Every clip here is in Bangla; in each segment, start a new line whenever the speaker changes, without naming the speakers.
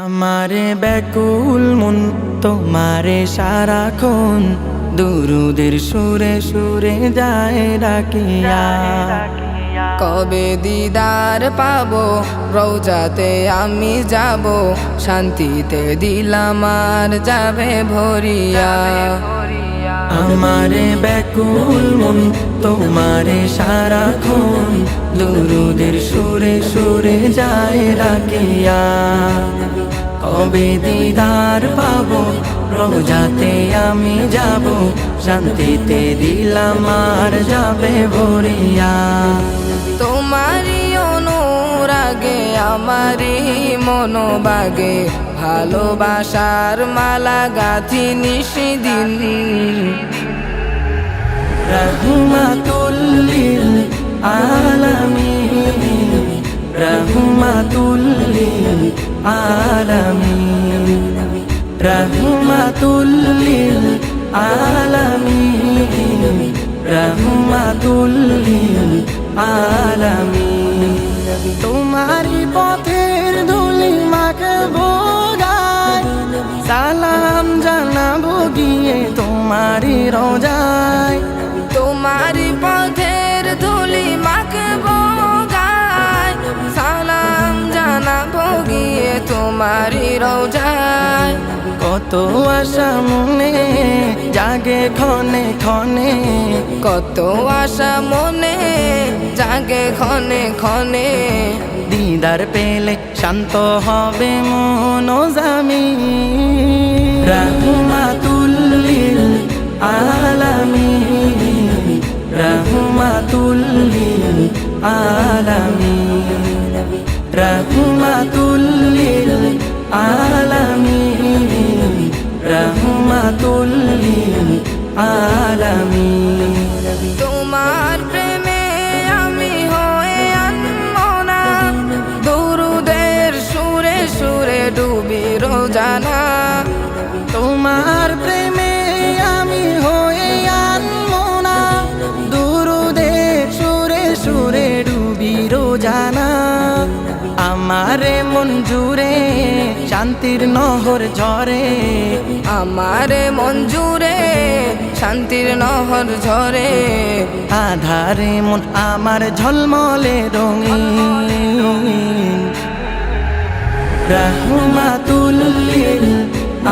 আমারে ব্যাকুল মন তোমারে সারাক্ষণ দুরুদের সুরে সুরে যায় ডাকিয়া।
কবে দিদার পাবো রওজাতে আমি যাব, শান্তিতে দিলাম আর যাবে ভরিয়া।
আমারে ব্যাকুল মন তোমারে সারাক্ষণ দুরুদের সুরে সুরে যায় ডাকিয়া। কবে দিদার পাবো রোজাতে আমি যাব, শান্তিতে দিলাম আর যাবে ভরিয়া।
তোমারি অনুরাগে আমারি মনোবাগে, ভালোবাসার মালা গাঁথি নিশিদিন।
রহমাতুল লিল আলামিন, রহমাতুল লিল আলামিন, রহমাতুল লিল আলামিন, রহমাতুল লিল আলামিন। তোমারি পথের ধুলি মাখবো গায়, সালাম জানাবো গিয়ে তোমারি রোজায়।
তোমারি পথের ধুলি মাখবো গায়, সালাম জানাবো গিয়ে তোমারি রওজায়।
কত আশা মনে জাগে ক্ষণে ক্ষণে,
কত আশা মনে জাগে ক্ষণে ক্ষণে।
দিদার পেলে শান্ত হবে মন জামিন। রহমাতুল লিল আলামিন, রহমাতুল লিল আলামিন, রহমাতুল লিল আলামিন, রহমাতুল লিল আলামিন।
তোমার প্রেমে আমি হয়ে আনমনা, দুরুদের সুরে সুরে ডুবি রোজানা।
তোমার প্রেমে আমি হয়ে আনমনা, দুরুদের সুরে সুরে ডুবি রোজানা। আমারে মন জুড়ে শান্তির নহর ঝরে,
আমারে মন জুড়ে শান্তির নহর ঝরে।
আধারে মন আমার ঝলমলে রঙিন। রহমাতুল লিল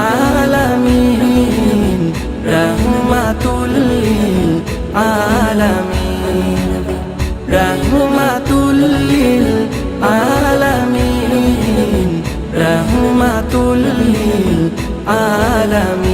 আলামিন, রহমাতুল লিল আলামিন, রহমাতুল লিল আলামিন, রহমাতুল লিল আলামিন।